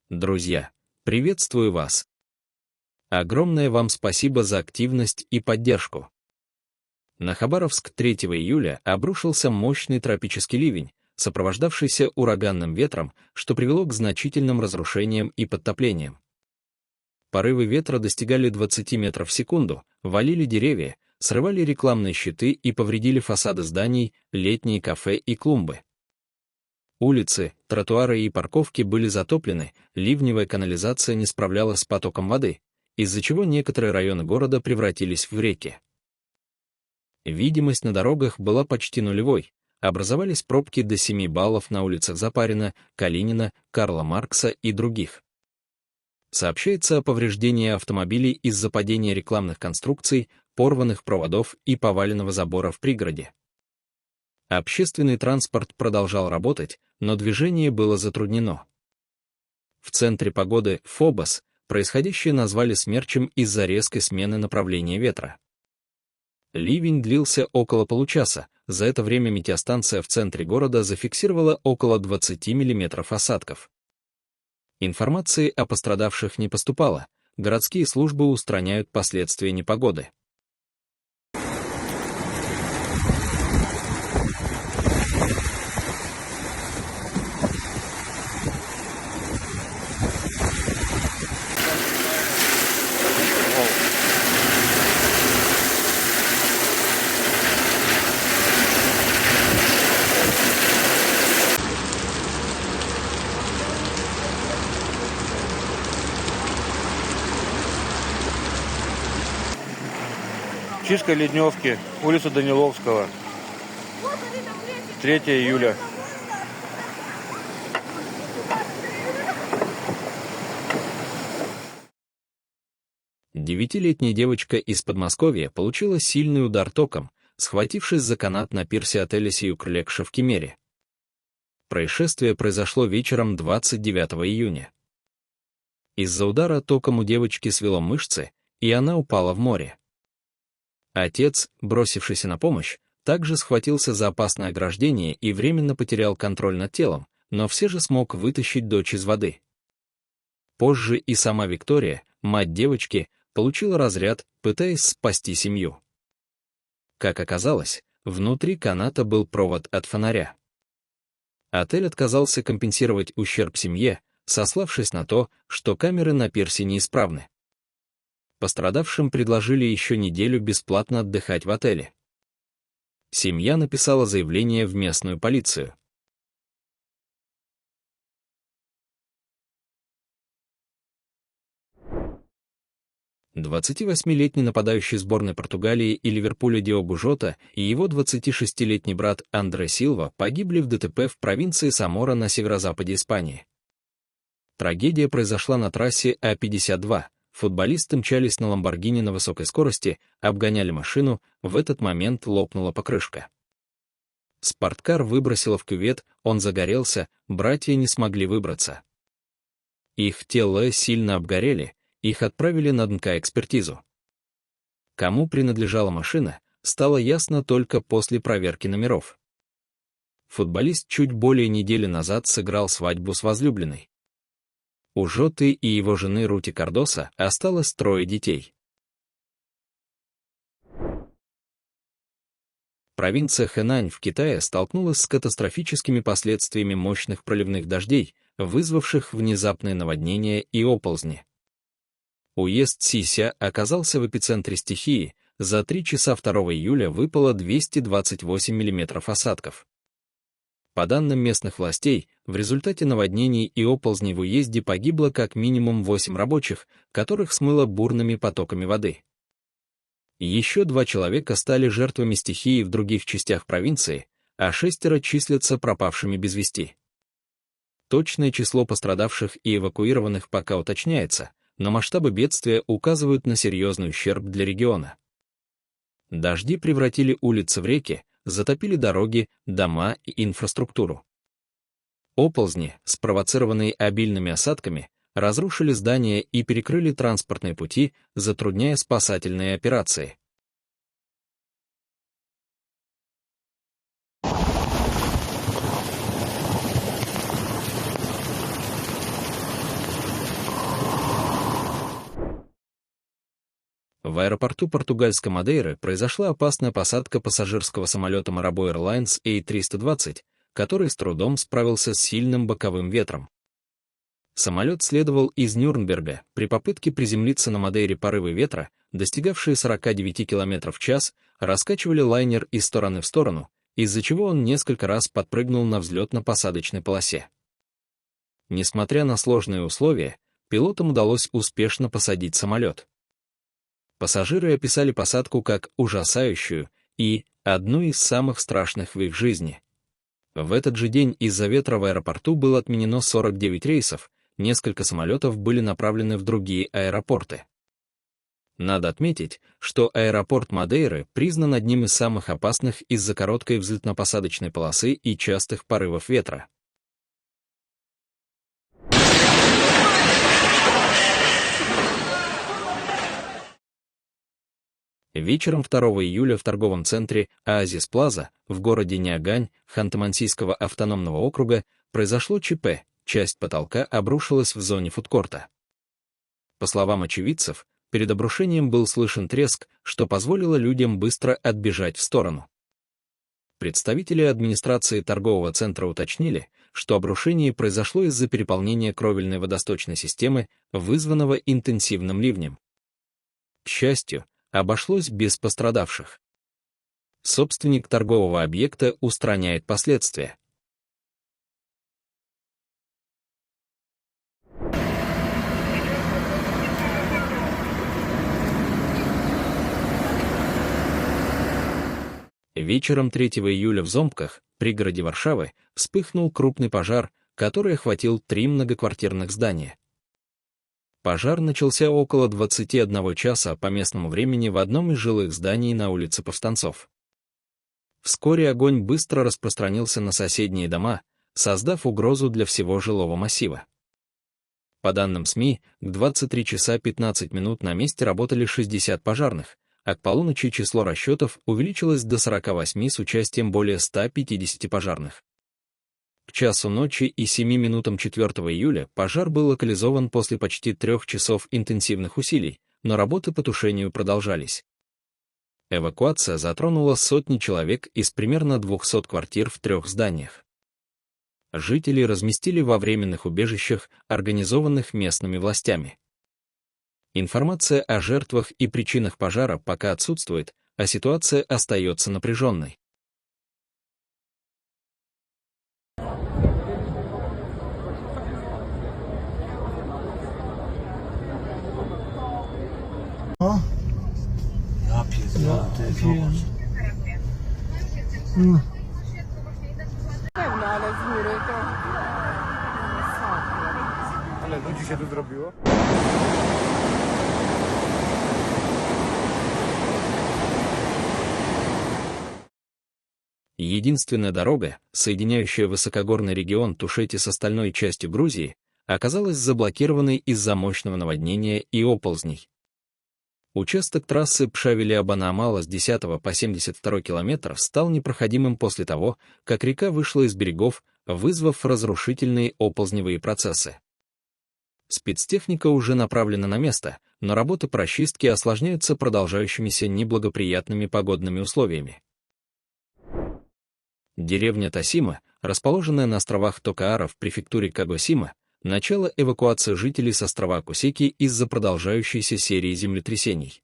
Друзья, приветствую вас! Огромное вам спасибо за активность и поддержку. На Хабаровск 3 июля обрушился мощный тропический ливень, сопровождавшийся ураганным ветром, что привело к значительным разрушениям и подтоплениям. Порывы ветра достигали 20 метров в секунду, валили деревья, срывали рекламные щиты и повредили фасады зданий, летние кафе и клумбы. Улицы, тротуары и парковки были затоплены, ливневая канализация не справлялась с потоком воды, из-за чего некоторые районы города превратились в реки. Видимость на дорогах была почти нулевой, образовались пробки до 7 баллов на улицах Запарина, Калинина, Карла Маркса и других. Сообщается о повреждении автомобилей из-за падения рекламных конструкций, порванных проводов и поваленного забора в пригороде. Общественный транспорт продолжал работать, но движение было затруднено. В центре погоды Фобос происходящее назвали смерчем из-за резкой смены направления ветра. Ливень длился около получаса, за это время метеостанция в центре города зафиксировала около 20 мм осадков. Информации о пострадавших не поступало, городские службы устраняют последствия непогоды. Чистка Ледневки, улица Даниловского, 3 июля. Девятилетняя девочка из Подмосковья получила сильный удар током, схватившись за канат на пирсе отеля Сиюк-Лекша в Кемере. Происшествие произошло вечером 29 июня. Из-за удара током у девочки свело мышцы, и она упала в море. Отец, бросившийся на помощь, также схватился за опасное ограждение и временно потерял контроль над телом, но все же смог вытащить дочь из воды. Позже и сама Виктория, мать девочки, получила разряд, пытаясь спасти семью. Как оказалось, внутри каната был провод от фонаря. Отель отказался компенсировать ущерб семье, сославшись на то, что камеры на пирсе неисправны. Пострадавшим предложили еще неделю бесплатно отдыхать в отеле. Семья написала заявление в местную полицию. «28-летний нападающий сборной Португалии и Ливерпуля Диогу Жота и его 26-летний брат Андре Силва погибли в ДТП в провинции Самора на северо-западе Испании. Трагедия произошла на трассе А-52. Футболисты мчались на Ламборгини на высокой скорости, обгоняли машину, в этот момент лопнула покрышка. Спорткар выбросило в кювет, он загорелся, братья не смогли выбраться. Их тела сильно обгорели, их отправили на ДНК-экспертизу. Кому принадлежала машина, стало ясно только после проверки номеров. Футболист чуть более недели назад сыграл свадьбу с возлюбленной. У Жоты и его жены Рути Кардоса осталось 3 детей. Провинция Хэнань в Китае столкнулась с катастрофическими последствиями мощных проливных дождей, вызвавших внезапные наводнения и оползни. Уезд Сися оказался в эпицентре стихии, за 3 часа 2 июля выпало 228 мм осадков. По данным местных властей, в результате наводнений и оползней в уезде погибло как минимум 8 рабочих, которых смыло бурными потоками воды. Еще 2 человека стали жертвами стихии в других частях провинции, а 6 числятся пропавшими без вести. Точное число пострадавших и эвакуированных пока уточняется, но масштабы бедствия указывают на серьезный ущерб для региона. Дожди превратили улицы в реки, затопили дороги, дома и инфраструктуру. Оползни, спровоцированные обильными осадками, разрушили здания и перекрыли транспортные пути, затрудняя спасательные операции. В аэропорту португальской Мадейры произошла опасная посадка пассажирского самолета Marabou Airlines A320, который с трудом справился с сильным боковым ветром. Самолет следовал из Нюрнберга. При попытке приземлиться на Мадейре порывы ветра, достигавшие 49 км в час, раскачивали лайнер из стороны в сторону, из-за чего он несколько раз подпрыгнул на взлетно-посадочной полосе. Несмотря на сложные условия, пилотам удалось успешно посадить самолет. Пассажиры описали посадку как ужасающую и одну из самых страшных в их жизни. В этот же день из-за ветра в аэропорту было отменено 49 рейсов, несколько самолетов были направлены в другие аэропорты. Надо отметить, что аэропорт Мадейры признан одним из самых опасных из-за короткой взлетно-посадочной полосы и частых порывов ветра. Вечером 2 июля в торговом центре «Оазис Плаза» в городе Ниагань Ханты-Мансийского автономного округа произошло ЧП, часть потолка обрушилась в зоне фудкорта. По словам очевидцев, перед обрушением был слышен треск, что позволило людям быстро отбежать в сторону. Представители администрации торгового центра уточнили, что обрушение произошло из-за переполнения кровельной водосточной системы, вызванного интенсивным ливнем. К счастью, обошлось без пострадавших. Собственник торгового объекта устраняет последствия. Вечером 3 июля в Зомбках, пригороде Варшавы, вспыхнул крупный пожар, который охватил 3 многоквартирных здания. Пожар начался около 21 часа по местному времени в одном из жилых зданий на улице Повстанцов. Вскоре огонь быстро распространился на соседние дома, создав угрозу для всего жилого массива. По данным СМИ, к 23 часа 15 минут на месте работали 60 пожарных, а к полуночи число расчетов увеличилось до 48 с участием более 150 пожарных. К часу ночи и 7 минутам 4 июля пожар был локализован после почти 3 часов интенсивных усилий, но работы по тушению продолжались. Эвакуация затронула сотни человек из примерно 200 квартир в 3 зданиях. Жителей разместили во временных убежищах, организованных местными властями. Информация о жертвах и причинах пожара пока отсутствует, а ситуация остается напряженной. Ja pierdolę, ty zobacz. Pewno, ale z góry to masakra. Ale ludzi się tu zrobiło? Единственная дорога, соединяющая высокогорный регион Тушети с остальной частью Грузии, оказалась заблокированной из-за мощного наводнения и оползней. Участок трассы Пшавели-Абана-Амала с 10 по 72 километр стал непроходимым после того, как река вышла из берегов, вызвав разрушительные оползневые процессы. Спецтехника уже направлена на место, но работы по расчистке осложняются продолжающимися неблагоприятными погодными условиями. Деревня Тосима, расположенная на островах Токаара в префектуре Кагосима, начало эвакуации жителей с острова Акусеки из-за продолжающейся серии землетрясений.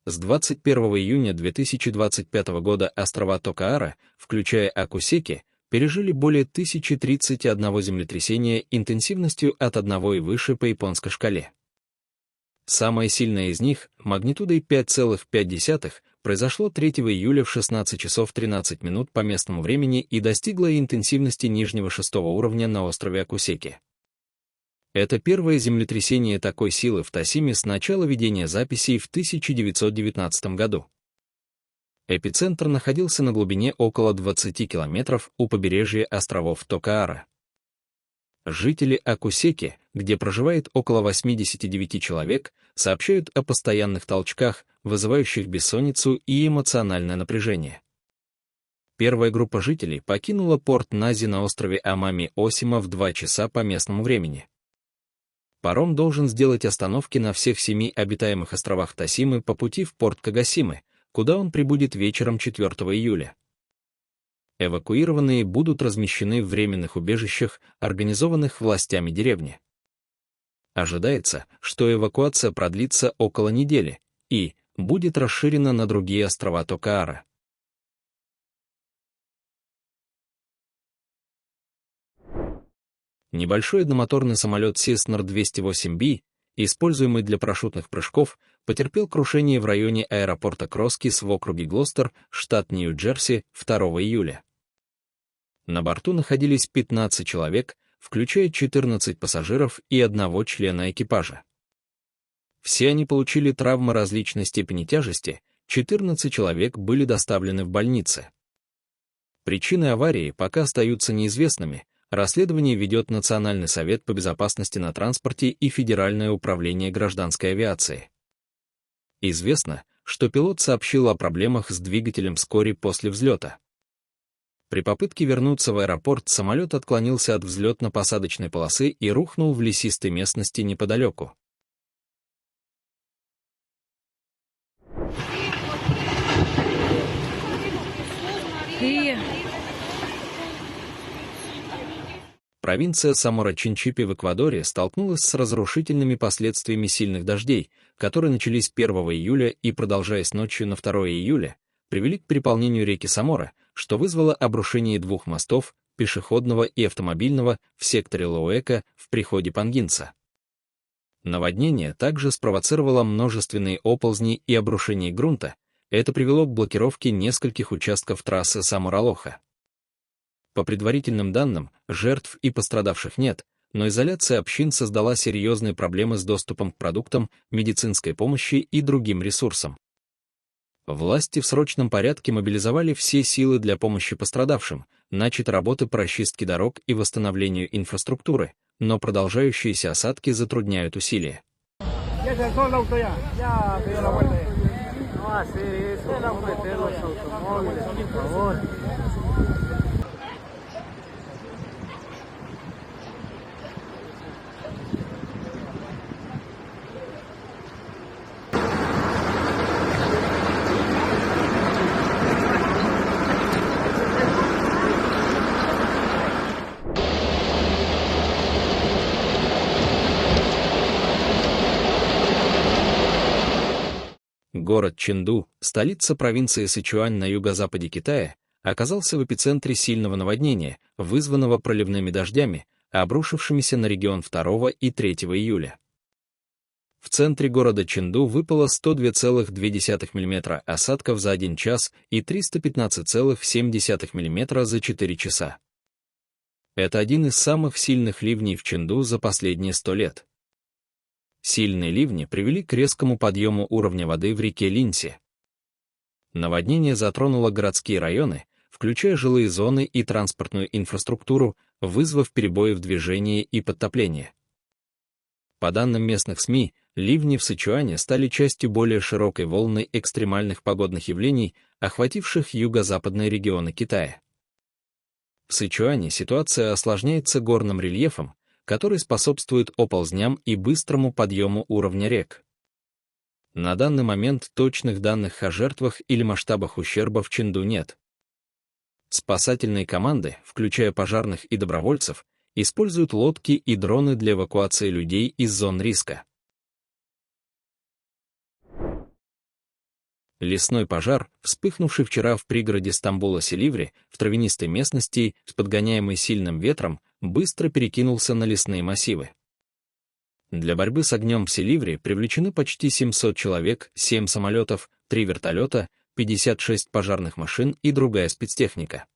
С 21 июня 2025 года острова Токаара, включая Акусеки, пережили более 1031 землетрясения интенсивностью от 1 и выше по японской шкале. Самое сильное из них, магнитудой 5,5, произошло 3 июля в 16 часов 13 минут по местному времени и достигло интенсивности нижнего 6 уровня на острове Акусеки. Это первое землетрясение такой силы в Тосиме с начала ведения записей в 1919 году. Эпицентр находился на глубине около 20 километров у побережья островов Токаара. Жители Акусеки, где проживает около 89 человек, сообщают о постоянных толчках, вызывающих бессонницу и эмоциональное напряжение. Первая группа жителей покинула порт Нази на острове Амами-Осима в 2 часа по местному времени. Паром должен сделать остановки на всех 7 обитаемых островах Тосимы по пути в порт Кагасимы, куда он прибудет вечером 4 июля. Эвакуированные будут размещены в временных убежищах, организованных властями деревни. Ожидается, что эвакуация продлится около недели и будет расширена на другие острова Токаара. Небольшой одномоторный самолет Cessna 208B, используемый для парашютных прыжков, потерпел крушение в районе аэропорта Кроскис в округе Глостер, штат Нью-Джерси, 2 июля. На борту находились 15 человек, включая 14 пассажиров и 1 члена экипажа. Все они получили травмы различной степени тяжести, 14 человек были доставлены в больницы. Причины аварии пока остаются неизвестными, расследование ведет Национальный совет по безопасности на транспорте и Федеральное управление гражданской авиации. Известно, что пилот сообщил о проблемах с двигателем вскоре после взлета. При попытке вернуться в аэропорт самолет отклонился от взлетно-посадочной полосы и рухнул в лесистой местности неподалеку. Провинция Самора-Чинчипи в Эквадоре столкнулась с разрушительными последствиями сильных дождей, которые начались 1 июля и, продолжаясь ночью на 2 июля, привели к переполнению реки Самора, что вызвало обрушение 2 мостов, пешеходного и автомобильного, в секторе Лоуэка в приходе Пангинса. Наводнение также спровоцировало множественные оползни и обрушение грунта, это привело к блокировке нескольких участков трассы Самора-Лоха. По предварительным данным, жертв и пострадавших нет, но изоляция общин создала серьезные проблемы с доступом к продуктам, медицинской помощи и другим ресурсам. Власти в срочном порядке мобилизовали все силы для помощи пострадавшим, начаты работы по расчистке дорог и восстановлению инфраструктуры, но продолжающиеся осадки затрудняют усилия. Город Чэнду, столица провинции Сычуань на юго-западе Китая, оказался в эпицентре сильного наводнения, вызванного проливными дождями, обрушившимися на регион 2 и 3 июля. В центре города Чэнду выпало 102,2 мм осадков за 1 час и 315,7 мм за 4 часа. Это один из самых сильных ливней в Чэнду за последние 100 лет. Сильные ливни привели к резкому подъему уровня воды в реке Линси. Наводнение затронуло городские районы, включая жилые зоны и транспортную инфраструктуру, вызвав перебои в движении и подтопление. По данным местных СМИ, ливни в Сычуане стали частью более широкой волны экстремальных погодных явлений, охвативших юго-западные регионы Китая. В Сычуане ситуация осложняется горным рельефом, который способствует оползням и быстрому подъему уровня рек. На данный момент точных данных о жертвах или масштабах ущерба в Чэнду нет. Спасательные команды, включая пожарных и добровольцев, используют лодки и дроны для эвакуации людей из зон риска. Лесной пожар, вспыхнувший вчера в пригороде Стамбула Селиври, в травянистой местности, подгоняемый сильным ветром, быстро перекинулся на лесные массивы. Для борьбы с огнем в Селиври привлечены почти 700 человек, 7 самолетов, 3 вертолета, 56 пожарных машин и другая спецтехника.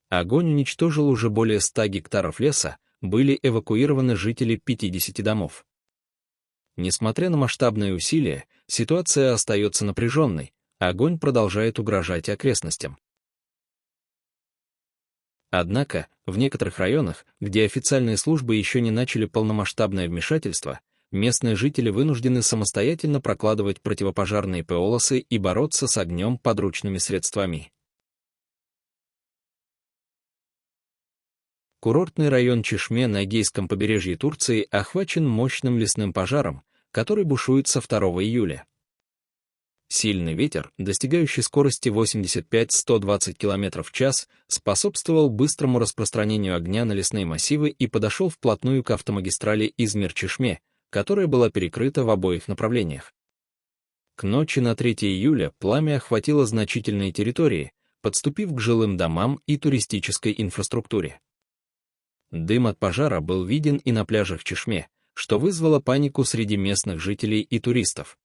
Огонь уничтожил уже более 100 гектаров леса, были эвакуированы жители 50 домов. Несмотря на масштабные усилия, ситуация остается напряженной, огонь продолжает угрожать окрестностям. Однако, в некоторых районах, где официальные службы еще не начали полномасштабное вмешательство, местные жители вынуждены самостоятельно прокладывать противопожарные полосы и бороться с огнем подручными средствами. Курортный район Чишме на Эгейском побережье Турции охвачен мощным лесным пожаром, который бушует со 2 июля. Сильный ветер, достигающий скорости 85-120 км в час, способствовал быстрому распространению огня на лесные массивы и подошел вплотную к автомагистрали Измир-Чишме, которая была перекрыта в обоих направлениях. К ночи на 3 июля пламя охватило значительные территории, подступив к жилым домам и туристической инфраструктуре. Дым от пожара был виден и на пляжах Чишме, что вызвало панику среди местных жителей и туристов.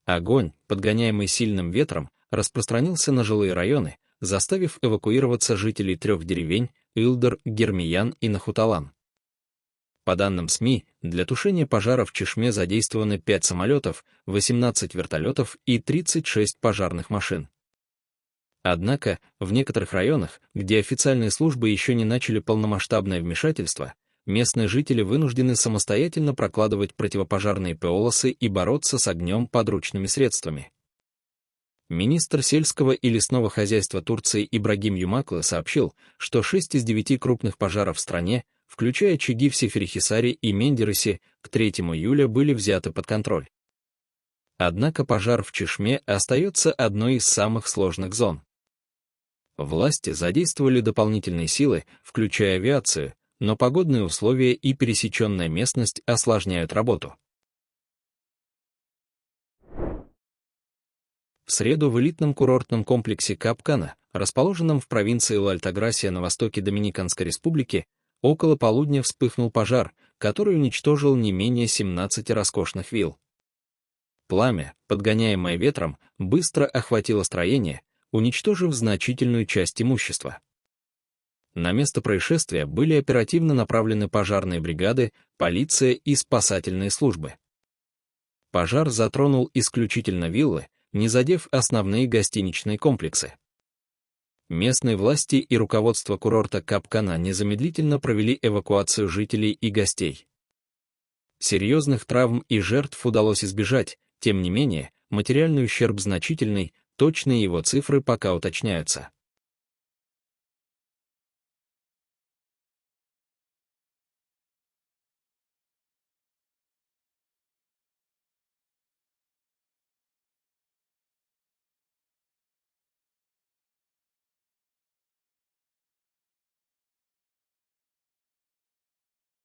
Огонь, подгоняемый сильным ветром, распространился на жилые районы, заставив эвакуироваться жителей 3 деревень — Илдыр, Гермиян и Нахуталан. По данным СМИ, для тушения пожара в Чишме задействованы 5 самолетов, 18 вертолетов и 36 пожарных машин. Однако, в некоторых районах, где официальные службы еще не начали полномасштабное вмешательство, местные жители вынуждены самостоятельно прокладывать противопожарные полосы и бороться с огнем подручными средствами. Министр сельского и лесного хозяйства Турции Ибрагим Юмаклы сообщил, что 6 из 9 крупных пожаров в стране, включая очаги в Сеферихисаре и Мендерисе, к 3 июля были взяты под контроль. Однако пожар в Чишме остается одной из самых сложных зон. Власти задействовали дополнительные силы, включая авиацию, но погодные условия и пересеченная местность осложняют работу. В среду в элитном курортном комплексе Капкана, расположенном в провинции Ла-Альтаграсия на востоке Доминиканской республики, около полудня вспыхнул пожар, который уничтожил не менее 17 роскошных вилл. Пламя, подгоняемое ветром, быстро охватило строение, уничтожив значительную часть имущества. На место происшествия были оперативно направлены пожарные бригады, полиция и спасательные службы. Пожар затронул исключительно виллы, не задев основные гостиничные комплексы. Местные власти и руководство курорта Капкана незамедлительно провели эвакуацию жителей и гостей. Серьезных травм и жертв удалось избежать, тем не менее, материальный ущерб значительный, точные его цифры пока уточняются.